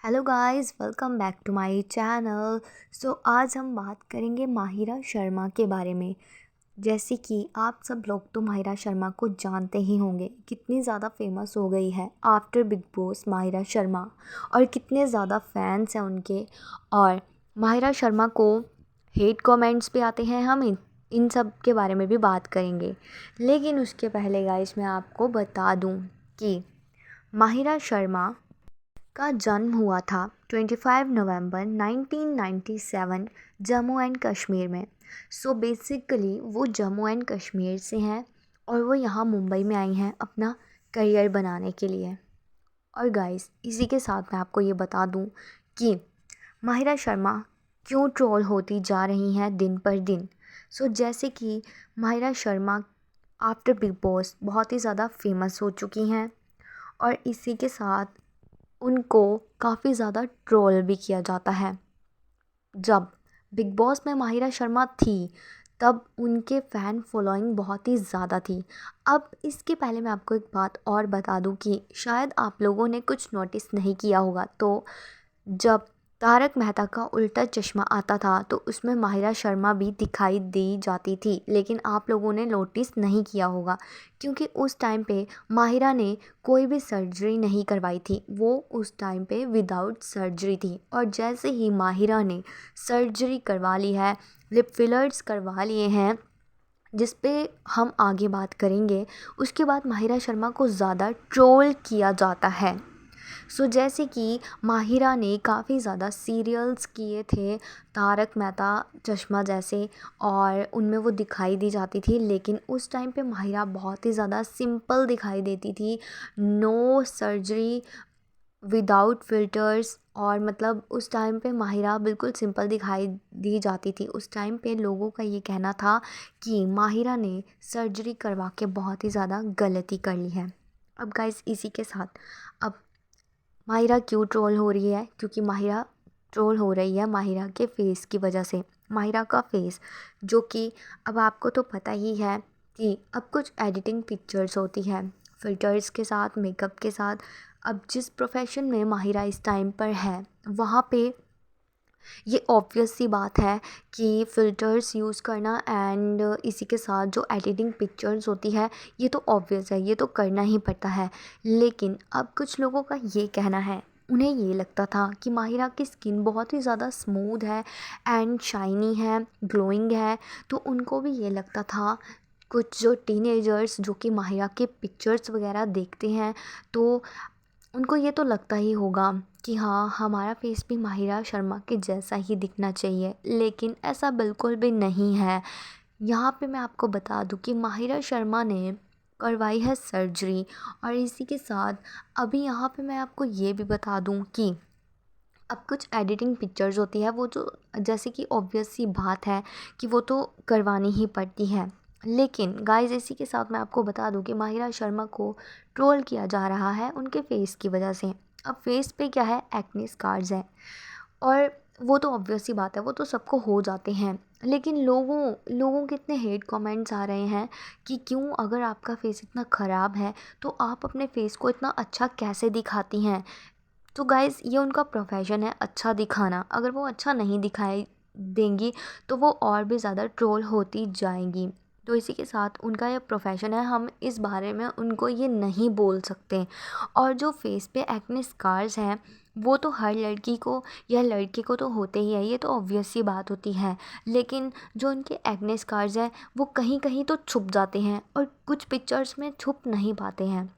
Hello guys, welcome back to my channel. आज हम बात करेंगे माहिरा शर्मा के बारे में। जैसे कि आप सब लोग तो माहिरा शर्मा को जानते ही होंगे, कितनी ज़्यादा फेमस हो गई है after big boss Mahira Sharma, और कितने ज़्यादा फैंस हैं उनके। और माहिरा शर्मा को हेट कमेंट्स भी आते हैं। हम इन सब के बारे में भी बात करेंगे, लेकिन उसके पहले गाइस मैं आपको बता दूं कि माहिरा शर्मा का जन्म हुआ था 25 नवंबर 1997 जम्मू एंड कश्मीर में। बेसिकली वो जम्मू एंड कश्मीर से हैं और वो यहाँ मुंबई में आई हैं अपना करियर बनाने के लिए। और गाइस, इसी के साथ मैं आपको ये बता दूँ कि माहिरा शर्मा क्यों ट्रोल होती जा रही हैं दिन पर दिन। जैसे कि Mahira Sharma after big boss बहुत ही ज़्यादा फेमस हो चुकी हैं, और इसी के साथ उनको काफ़ी ज़्यादा ट्रोल भी किया जाता है। जब बिग बॉस में माहिरा शर्मा थी तब उनके फ़ैन फॉलोइंग बहुत ही ज़्यादा थी। अब इसके पहले मैं आपको एक बात और बता दूं कि शायद आप लोगों ने कुछ नोटिस नहीं किया होगा, तो जब तारक मेहता का उल्टा चश्मा आता था तो उसमें माहिरा शर्मा भी दिखाई दी जाती थी, लेकिन आप लोगों ने नोटिस नहीं किया होगा क्योंकि उस टाइम पे माहिरा ने कोई भी सर्जरी नहीं करवाई थी। वो उस टाइम पे विदाउट सर्जरी थी, और जैसे ही माहिरा ने सर्जरी करवा ली है, लिप फिलर्स करवा लिए हैं, जिस पे हम आगे बात करेंगे, उसके बाद माहिरा शर्मा को ज़्यादा ट्रोल किया जाता है। जैसे कि माहिरा ने काफ़ी ज़्यादा सीरियल्स किए थे, तारक मेहता चश्मा जैसे, और उनमें वो दिखाई दी जाती थी, लेकिन उस टाइम पे माहिरा बहुत ही ज़्यादा सिंपल दिखाई देती थी। नो सर्जरी, विदाउट फ़िल्टर्स, और मतलब उस टाइम पे माहिरा बिल्कुल सिंपल दिखाई दी जाती थी। उस टाइम पे लोगों का ये कहना था कि माहिरा ने सर्जरी करवा के बहुत ही ज़्यादा गलती कर ली है। अब गाइस, इसी के साथ अब माहिरा क्यों ट्रोल हो रही है? क्योंकि माहिरा ट्रोल हो रही है माहिरा के फेस की वजह से। माहिरा का फेस, जो कि अब आपको तो पता ही है कि अब कुछ एडिटिंग पिक्चर्स होती है फ़िल्टर्स के साथ, मेकअप के साथ। अब जिस प्रोफेशन में माहिरा इस टाइम पर है, वहाँ पे ये ऑब्वियस सी बात है कि फ़िल्टर्स यूज़ करना एंड इसी के साथ जो एडिटिंग पिक्चर्स होती है, ये तो ऑब्वियस है, ये तो करना ही पड़ता है। लेकिन अब कुछ लोगों का ये कहना है, उन्हें ये लगता था कि माहिरा की स्किन बहुत ही ज़्यादा स्मूथ है एंड शाइनी है, ग्लोइंग है, तो उनको भी ये लगता था, कुछ जो टीनेजर्स जो कि माहिरा के पिक्चर्स वगैरह देखते हैं, तो उनको ये तो लगता ही होगा कि हाँ, हमारा फेस भी माहिरा शर्मा के जैसा ही दिखना चाहिए, लेकिन ऐसा बिल्कुल भी नहीं है। यहाँ पे मैं आपको बता दूँ कि माहिरा शर्मा ने करवाई है सर्जरी, और इसी के साथ अभी यहाँ पे मैं आपको ये भी बता दूँ कि अब कुछ एडिटिंग पिक्चर्स होती है, वो जो जैसे कि ऑब्वियस सी बात है कि वो तो करवानी ही पड़ती है। लेकिन गाइस, इसी के साथ मैं आपको बता दूं कि माहिरा शर्मा को ट्रोल किया जा रहा है उनके फेस की वजह से। अब फेस पे क्या है, एक्ने स्कार्स हैं, और वो तो ऑब्वियस सी बात है, वो तो सबको हो जाते हैं। लेकिन लोगों लोगों के इतने हेट कमेंट्स आ रहे हैं कि क्यों, अगर आपका फेस इतना ख़राब है तो आप अपने फेस को इतना अच्छा कैसे दिखाती हैं? तो गाइज़, ये उनका प्रोफेशन है अच्छा दिखाना। अगर वो अच्छा नहीं दिखाई देंगी तो वो और भी ज़्यादा ट्रोल होती जाएंगी। तो इसी के साथ उनका ये प्रोफेशन है, हम इस बारे में उनको ये नहीं बोल सकते। और जो फेस पे एक्ने स्कार्स हैं, वो तो हर लड़की को या लड़के को तो होते ही है, ये तो ऑब्वियस सी बात होती है। लेकिन जो उनके एक्ने स्कार्स हैं, वो कहीं कहीं तो छुप जाते हैं और कुछ पिक्चर्स में छुप नहीं पाते हैं।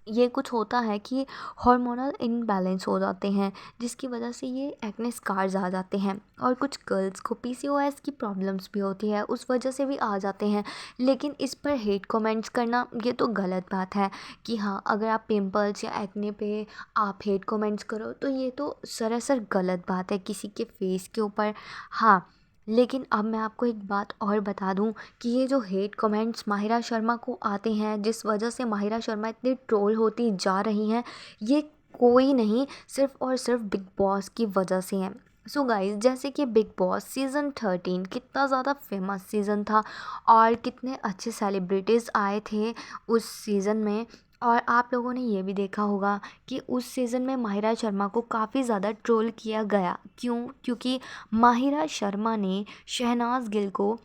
ये कुछ होता है कि हार्मोनल इम्बैलेंस हो जाते हैं, जिसकी वजह से ये एक्ने स्कार्स आ जाते हैं। और कुछ गर्ल्स को पीसीओएस की प्रॉब्लम्स भी होती है, उस वजह से भी आ जाते हैं। लेकिन इस पर हेट कमेंट्स करना, ये तो गलत बात है कि हाँ, अगर आप पिंपल्स या एक्ने पे आप हेट कमेंट्स करो तो ये तो सरासर गलत बात है किसी के फेस के ऊपर। हाँ, लेकिन अब मैं आपको एक बात और बता दूं कि ये जो हेट कमेंट्स माहिरा शर्मा को आते हैं, जिस वजह से माहिरा शर्मा इतनी ट्रोल होती जा रही हैं, ये कोई नहीं, सिर्फ़ और सिर्फ बिग बॉस की वजह से हैं। गाइस, जैसे कि बिग बॉस सीज़न 13 कितना ज़्यादा फेमस सीज़न था, और कितने अच्छे सेलिब्रिटीज़ आए थे उस सीज़न में, और आप लोगों ने ये भी देखा होगा कि उस सीज़न में माहिरा शर्मा को काफ़ी ज़्यादा ट्रोल किया गया। क्यों? क्योंकि माहिरा शर्मा ने शहनाज गिल को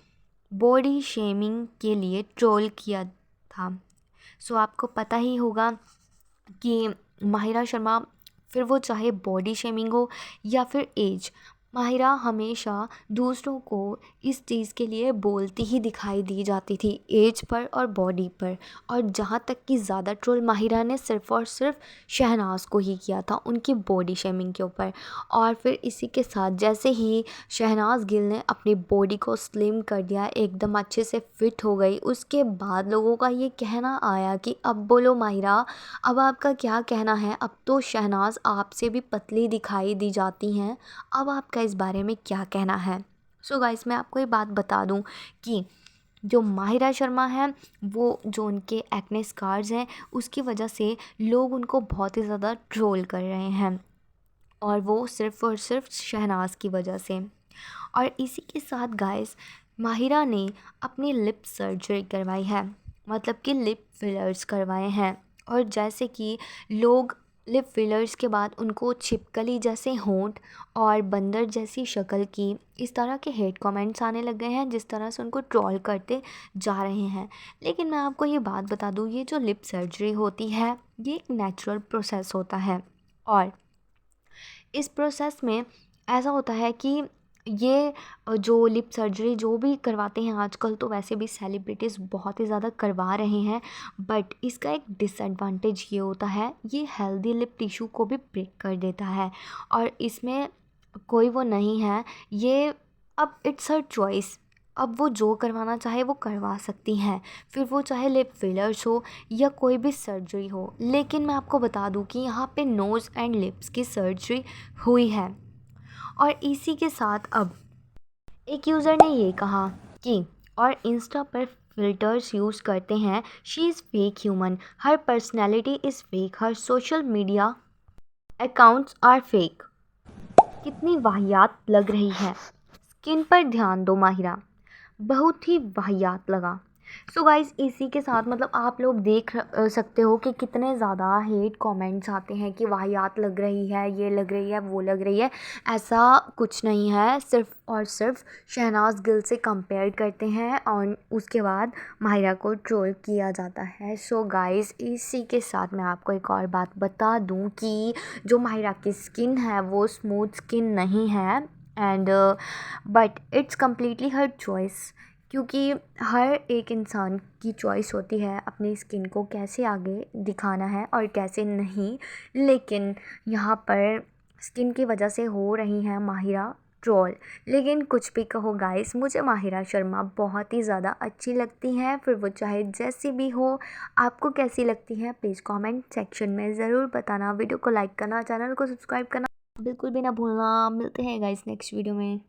बॉडी शेमिंग के लिए ट्रोल किया था। सो आपको पता ही होगा कि माहिरा शर्मा, फिर वो चाहे बॉडी शेमिंग हो या फिर एज, माहिरा हमेशा दूसरों को इस चीज़ के लिए बोलती ही दिखाई दी जाती थी, एज पर और बॉडी पर। और जहाँ तक कि ज़्यादा ट्रोल माहिरा ने सिर्फ़ और सिर्फ शहनाज को ही किया था, उनकी बॉडी शेमिंग के ऊपर। और फिर इसी के साथ जैसे ही शहनाज गिल ने अपनी बॉडी को स्लिम कर दिया, एकदम अच्छे से फिट हो गई, उसके बाद लोगों का ये कहना आया कि अब बोलो माहिरा, अब आपका क्या कहना है? अब तो शहनाज आपसे भी पतली दिखाई दी जाती हैं, अब आपका इस बारे में क्या कहना है? सो गाइस, मैं आपको ये बात बता दूं कि जो माहिरा शर्मा है, वो जो उनके एक्ने स्कार्स हैं उसकी वजह से लोग उनको बहुत ही ज़्यादा ट्रोल कर रहे हैं, और वो सिर्फ़ और सिर्फ शहनाज की वजह से। और इसी के साथ गाइस, माहिरा ने अपनी लिप सर्जरी करवाई है, मतलब कि लिप फिलर्स करवाए हैं। और जैसे कि लोग लिप फिलर्स के बाद उनको छिपकली जैसे होंठ और बंदर जैसी शक्ल की, इस तरह के हेट कमेंट्स आने लग गए हैं, जिस तरह से उनको ट्रोल करते जा रहे हैं। लेकिन मैं आपको ये बात बता दूँ, ये जो लिप सर्जरी होती है ये एक नेचुरल प्रोसेस होता है। और इस प्रोसेस में ऐसा होता है कि ये जो लिप सर्जरी जो भी करवाते हैं आजकल, तो वैसे भी सेलिब्रिटीज़ बहुत ही ज़्यादा करवा रहे हैं, बट इसका एक डिसएडवांटेज ये होता है, ये हेल्दी लिप टिश्यू को भी ब्रेक कर देता है। और इसमें कोई वो नहीं है, ये अब इट्स हर चॉइस, अब वो जो करवाना चाहे वो करवा सकती हैं, फिर वो चाहे लिप फिलर्स हो या कोई भी सर्जरी हो। लेकिन मैं आपको बता दूं कि यहाँ पे नोज़ एंड लिप्स की सर्जरी हुई है। और इसी के साथ अब एक यूज़र ने ये कहा कि और इंस्टा पर फिल्टर्स यूज़ करते हैं, she is fake human, her personality is fake, her social media accounts are fake. कितनी वाहियात लग रही है, स्किन पर ध्यान दो माहिरा, बहुत ही वाहियात लगा। सो गाइस, इसी के साथ मतलब आप लोग देख सकते हो कि कितने ज़्यादा हेट कमेंट्स आते हैं कि वाहियात लग रही है, ये लग रही है, वो लग रही है। ऐसा कुछ नहीं है, सिर्फ़ और सिर्फ शहनाज गिल से कंपेयर करते हैं और उसके बाद माहिरा को ट्रोल किया जाता है। सो गाइस, इसी के साथ मैं आपको एक और बात बता दूं कि जो माहिरा की स्किन है वो स्मूथ स्किन नहीं है, and but it's completely her choice, क्योंकि हर एक इंसान की चॉइस होती है अपनी स्किन को कैसे आगे दिखाना है और कैसे नहीं। लेकिन यहाँ पर स्किन की वजह से हो रही हैं माहिरा ट्रोल। लेकिन कुछ भी कहो गाइस, मुझे माहिरा शर्मा बहुत ही ज़्यादा अच्छी लगती हैं, फिर वो चाहे जैसी भी हो। आपको कैसी लगती हैं प्लीज़ कमेंट सेक्शन में ज़रूर बताना। वीडियो को लाइक करना, चैनल को सब्सक्राइब करना बिल्कुल भी ना भूलना। मिलते हैं गाइस नेक्स्ट वीडियो में।